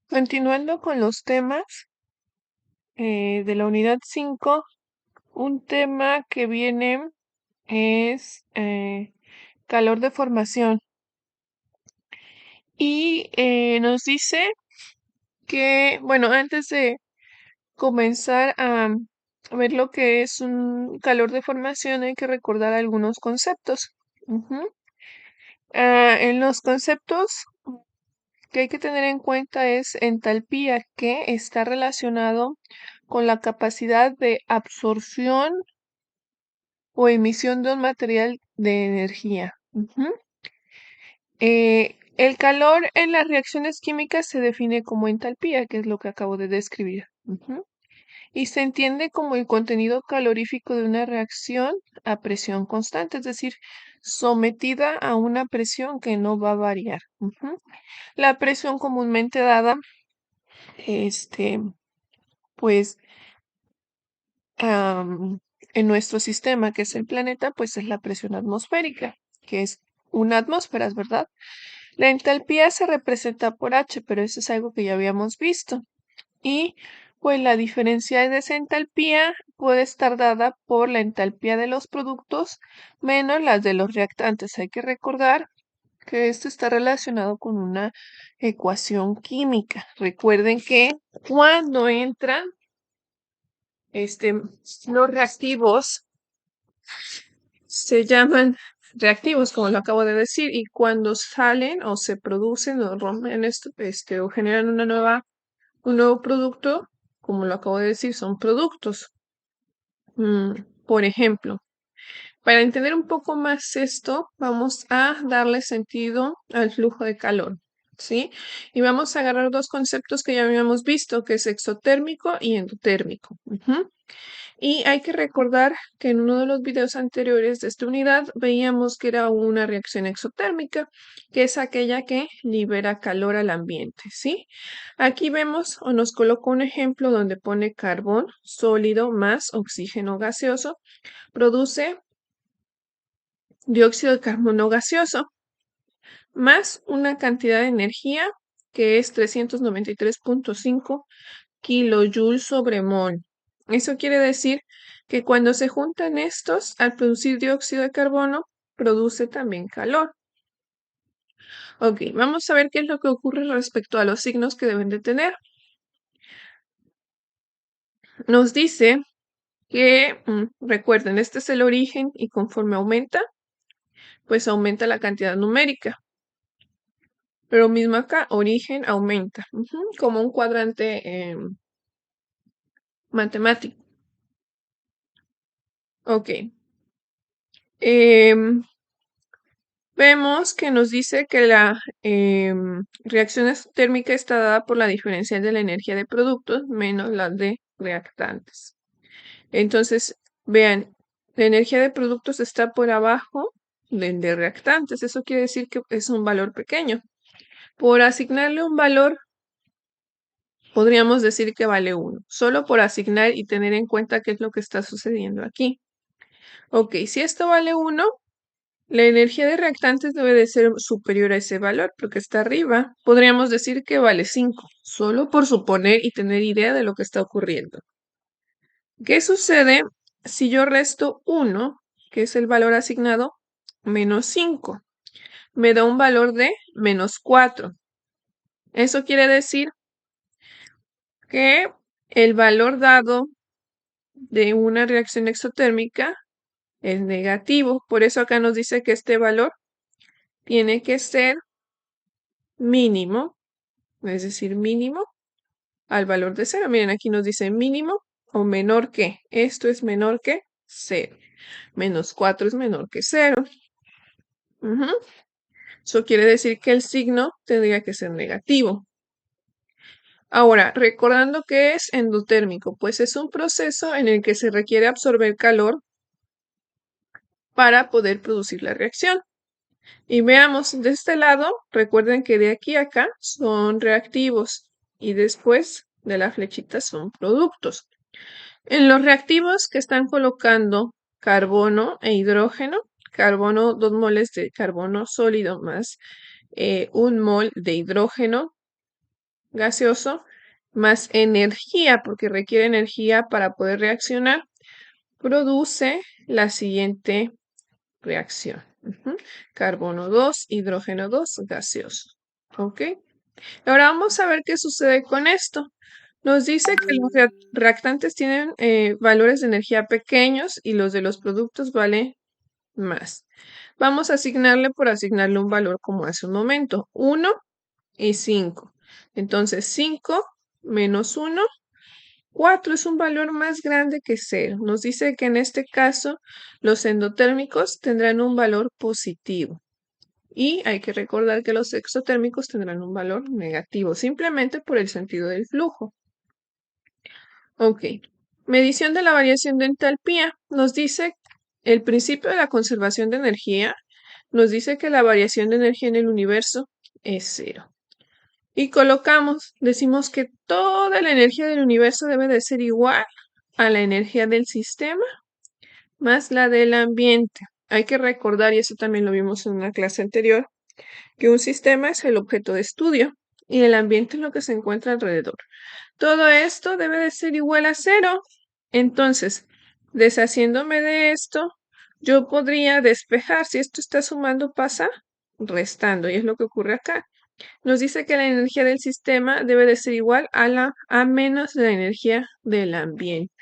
Continuando con los temas de la unidad 5, un tema que viene es calor de formación y nos dice que, bueno, antes de comenzar a ver lo que es un calor de formación hay que recordar algunos conceptos. Ujú. En los conceptos que hay que tener en cuenta es entalpía, que está relacionado con la capacidad de absorción o emisión de un material de energía. Ujú. El calor en las reacciones químicas se define como entalpía, que es lo que acabo de describir. Ujú. Y se entiende como el contenido calorífico de una reacción a presión constante, es decir, sometida a una presión que no va a variar. Ujú. La presión comúnmente dada, este, pues, en nuestro sistema, que es el planeta, pues es la presión atmosférica, que es una atmósfera, ¿es verdad? La entalpía se representa por H, pero eso es algo que ya habíamos visto. Y pues la diferencia de esa entalpía puede estar dada por la entalpía de los productos menos las de los reactantes. Hay que recordar que esto está relacionado con una ecuación química. Recuerden que cuando entran los reactivos se llaman reactivos, como lo acabo de decir, y cuando salen o se producen o rompen o generan un nuevo producto, como lo acabo de decir, son productos. Por ejemplo, para entender un poco más esto, vamos a darle sentido al flujo de calor, ¿sí? Y vamos a agarrar dos conceptos que ya habíamos visto, que es exotérmico y endotérmico. Ujú. Y hay que recordar que en uno de los videos anteriores de esta unidad veíamos que era una reacción exotérmica, que es aquella que libera calor al ambiente, ¿sí? Aquí vemos o nos coloca un ejemplo donde pone carbón sólido más oxígeno gaseoso, produce dióxido de carbono gaseoso más una cantidad de energía que es 393.5 kilojoules sobre mol. Eso quiere decir que cuando se juntan estos, al producir dióxido de carbono, produce también calor. Ok, vamos a ver qué es lo que ocurre respecto a los signos que deben de tener. Nos dice que, recuerden, este es el origen y conforme aumenta, pues aumenta la cantidad numérica. Pero mismo acá, origen aumenta, como un cuadrante matemático. Ok. Em, Vemos que nos dice que la reacción térmica está dada por la diferencia de la energía de productos menos la de reactantes. Entonces, vean, la energía de productos está por abajo del de reactantes. Eso quiere decir que es un valor pequeño. Por asignarle un valor, podríamos decir que vale 1, solo por asignar y tener en cuenta qué es lo que está sucediendo aquí. Ok, si esto vale 1, la energía de reactantes debe de ser superior a ese valor, porque está arriba. Podríamos decir que vale 5, solo por suponer y tener idea de lo que está ocurriendo. ¿Qué sucede si yo resto 1, que es el valor asignado, menos 5? Me da un valor de menos 4. Eso quiere decir que el valor dado de una reacción exotérmica es negativo. Por eso acá nos dice que este valor tiene que ser mínimo, es decir, mínimo al valor de 0. Miren, aquí nos dice mínimo o menor que. Esto es menor que 0. Menos 4 es menor que 0. Eso quiere decir que el signo tendría que ser negativo. Ahora, recordando que es endotérmico, pues es un proceso en el que se requiere absorber calor para poder producir la reacción. Y veamos de este lado, recuerden que de aquí a acá son reactivos y después de la flechita son productos. En los reactivos que están colocando carbono e hidrógeno, carbono, 2 moles de carbono sólido más 1 mol de hidrógeno gaseoso más energía, porque requiere energía para poder reaccionar, produce la siguiente reacción. Carbono 2, hidrógeno 2, gaseoso. ¿Ok? Ahora vamos a ver qué sucede con esto. Nos dice que los reactantes tienen valores de energía pequeños y los de los productos valen más. Vamos a asignarle por asignarle un valor como hace un momento, 1 y 5. Entonces 5 menos 1, 4 es un valor más grande que 0. Nos dice que en este caso los endotérmicos tendrán un valor positivo. Y hay que recordar que los exotérmicos tendrán un valor negativo, simplemente por el sentido del flujo. Ok. Medición de la variación de entalpía. Nos dice el principio de la conservación de energía. Nos dice que la variación de energía en el universo es 0. Y colocamos, decimos que toda la energía del universo debe de ser igual a la energía del sistema más la del ambiente. Hay que recordar, y eso también lo vimos en una clase anterior, que un sistema es el objeto de estudio y el ambiente es lo que se encuentra alrededor. Todo esto debe de ser igual a 0. Entonces, deshaciéndome de esto, yo podría despejar. Si esto está sumando, pasa restando. Y es lo que ocurre acá. Nos dice que la energía del sistema debe de ser igual a menos la energía del ambiente.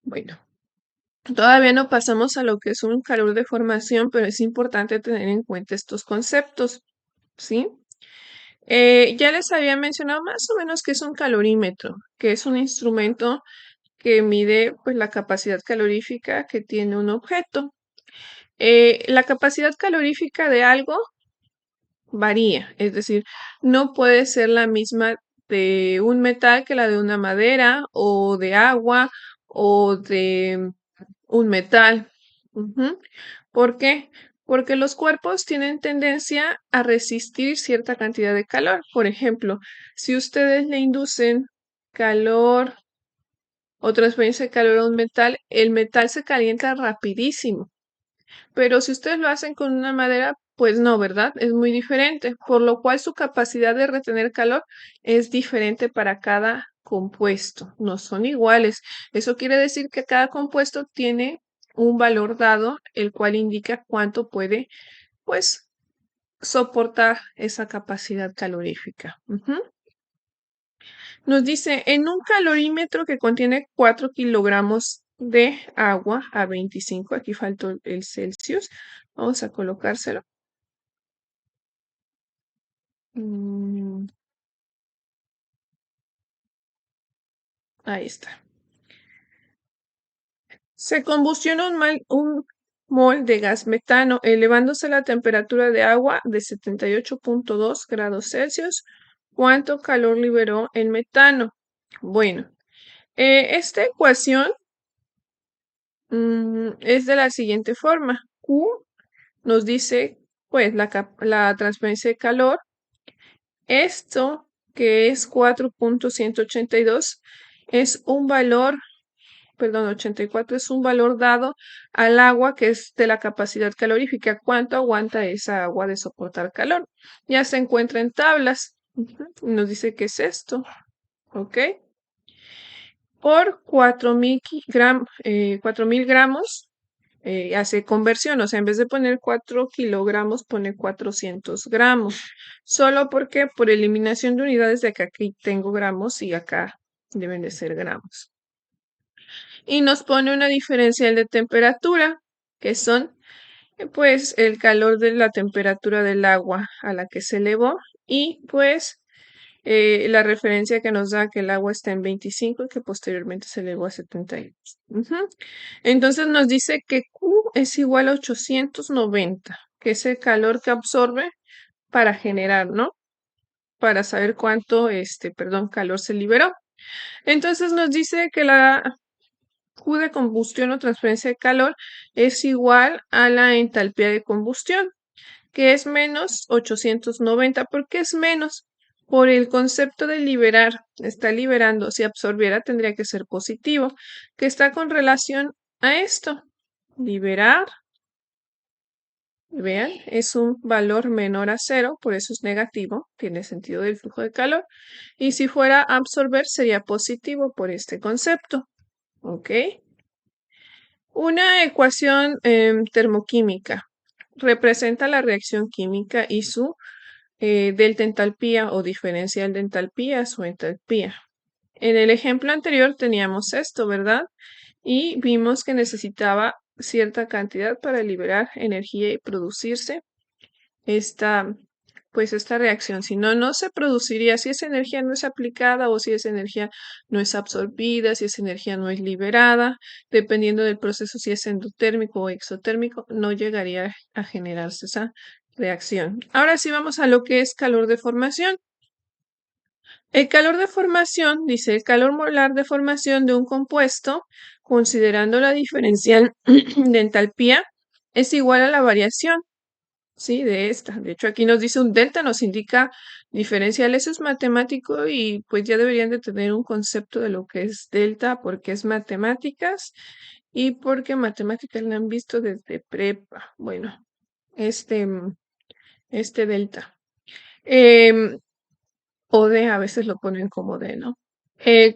Bueno, todavía no pasamos a lo que es un calor de formación, pero es importante tener en cuenta estos conceptos, ¿sí? Ya les había mencionado más o menos que es un calorímetro, que es un instrumento que mide pues, la capacidad calorífica que tiene un objeto. La capacidad calorífica de algo varía, es decir, no puede ser la misma de un metal que la de una madera o de agua o de un metal. ¿Por qué? Porque los cuerpos tienen tendencia a resistir cierta cantidad de calor. Por ejemplo, si ustedes le inducen calor o transferencia de calor a un metal, el metal se calienta rapidísimo. Pero si ustedes lo hacen con una madera, pues no, ¿verdad? Es muy diferente, por lo cual su capacidad de retener calor es diferente para cada compuesto, no son iguales. Eso quiere decir que cada compuesto tiene un valor dado, el cual indica cuánto puede, pues, soportar esa capacidad calorífica. Nos dice, en un calorímetro que contiene 4 kilogramos de agua a 25, aquí faltó el Celsius, vamos a colocárselo. Mm, ahí está. Se combustiona un mol de gas metano, elevándose la temperatura de agua de 78.2 grados Celsius. ¿Cuánto calor liberó el metano? Bueno, esta ecuación es de la siguiente forma. Q nos dice, pues, la transferencia de calor. Esto, que es 4.182, es un valor, perdón, 84 es un valor dado al agua que es de la capacidad calorífica. ¿Cuánto aguanta esa agua de soportar calor? Ya se encuentra en tablas. Nos dice que es esto, ¿ok? Por 4.000 gramos hace conversión, o sea, en vez de poner 4 kilogramos, pone 400 gramos. Solo porque por eliminación de unidades de acá aquí tengo gramos y acá deben de ser gramos. Y nos pone una diferencial de temperatura, que son pues el calor de la temperatura del agua a la que se elevó y pues la referencia que nos da que el agua está en 25 y que posteriormente se elevó a 72. Entonces nos dice que Q es igual a 890, que es el calor que absorbe para generar, ¿no? Para saber cuánto, calor se liberó. Entonces nos dice que la Q de combustión o transferencia de calor es igual a la entalpía de combustión, que es menos 890. ¿Por qué es menos? Por el concepto de liberar, está liberando. Si absorbiera tendría que ser positivo, que está con relación a esto. Liberar Vean, es un valor menor a cero, por eso es negativo, tiene sentido del flujo de calor. Y si fuera a absorber, sería positivo por este concepto. ¿Ok? Una ecuación termoquímica representa la reacción química y su delta entalpía o diferencial de entalpías o entalpía. En el ejemplo anterior teníamos esto, ¿verdad? Y vimos que necesitaba cierta cantidad para liberar energía y producirse esta, pues esta reacción. Si no, no se produciría si esa energía no es aplicada o si esa energía no es absorbida, si esa energía no es liberada, dependiendo del proceso, si es endotérmico o exotérmico, no llegaría a generarse esa reacción. Ahora sí vamos a lo que es calor de formación. El calor de formación, dice, el calor molar de formación de un compuesto, considerando la diferencial de entalpía, es igual a la variación, ¿sí? De esta. De hecho, aquí nos dice un delta, nos indica diferencial. Eso es matemático y pues ya deberían de tener un concepto de lo que es delta, porque es matemáticas y porque matemáticas la han visto desde prepa. Bueno, este, este delta. Em, o D, a veces lo ponen como D, ¿no?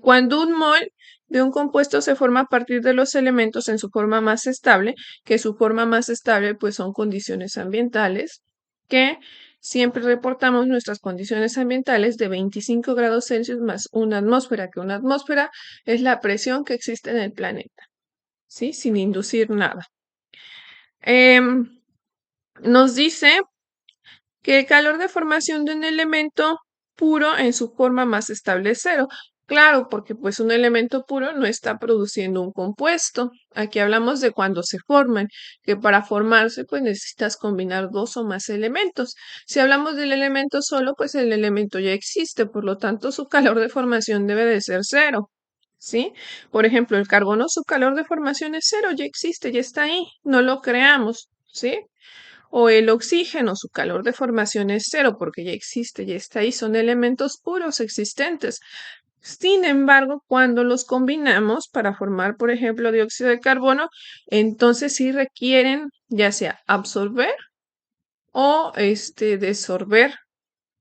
Cuando un mol de un compuesto se forma a partir de los elementos en su forma más estable, que su forma más estable pues son condiciones ambientales, que siempre reportamos nuestras condiciones ambientales de 25 grados Celsius más una atmósfera, que una atmósfera es la presión que existe en el planeta, ¿sí? Sin inducir nada. Nos dice que el calor de formación de un elemento puro en su forma más estable es cero. Claro, porque pues un elemento puro no está produciendo un compuesto. Aquí hablamos de cuando se forman, que para formarse pues necesitas combinar dos o más elementos. Si hablamos del elemento solo, pues el elemento ya existe, por lo tanto su calor de formación debe de ser cero. ¿Sí? Por ejemplo, el carbono, su calor de formación es cero, ya existe, ya está ahí, no lo creamos, ¿sí? O el oxígeno, su calor de formación es cero porque ya existe, ya está ahí, son elementos puros existentes. Sin embargo, cuando los combinamos para formar, por ejemplo, dióxido de carbono, entonces sí requieren ya sea absorber o desorber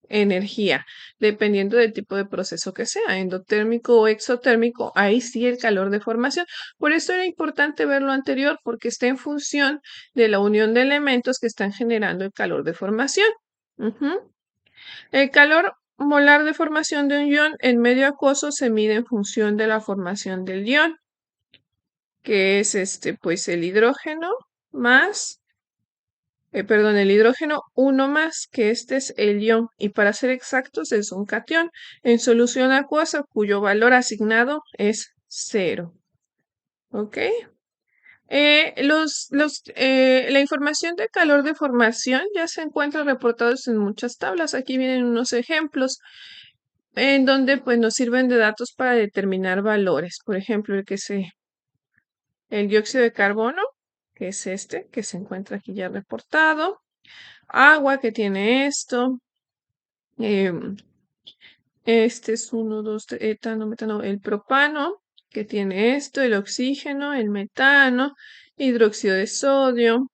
energía, dependiendo del tipo de proceso que sea, endotérmico o exotérmico, ahí sí el calor de formación. Por eso era importante ver lo anterior, porque está en función de la unión de elementos que están generando el calor de formación. Ujú. El calor molar de formación de un ion en medio acuoso se mide en función de la formación del ion, que es pues el hidrógeno más perdón, el hidrógeno uno más, que este es el ion, y para ser exactos es un catión en solución acuosa cuyo valor asignado es cero. ¿Ok? La información de calor de formación ya se encuentra reportados en muchas tablas. Aquí vienen unos ejemplos en donde pues nos sirven de datos para determinar valores. Por ejemplo, el dióxido de carbono, que es este, que se encuentra aquí ya reportado. Agua, que tiene esto. em, este es uno, dos, etano, metano, el propano, que tiene esto, el oxígeno, el metano, hidróxido de sodio,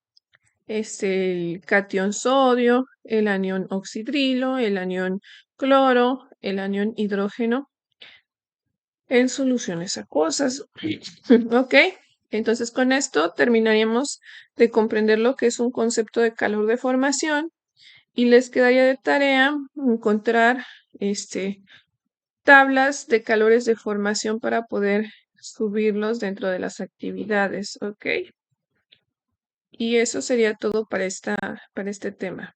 el catión sodio, el anión oxidrilo, el anión cloro, el anión hidrógeno en soluciones acuosas. Ok, entonces con esto terminaríamos de comprender lo que es un concepto de calor de formación y les quedaría de tarea encontrar tablas de calores de formación para poder subirlos dentro de las actividades, ¿ok? Y eso sería todo para este tema.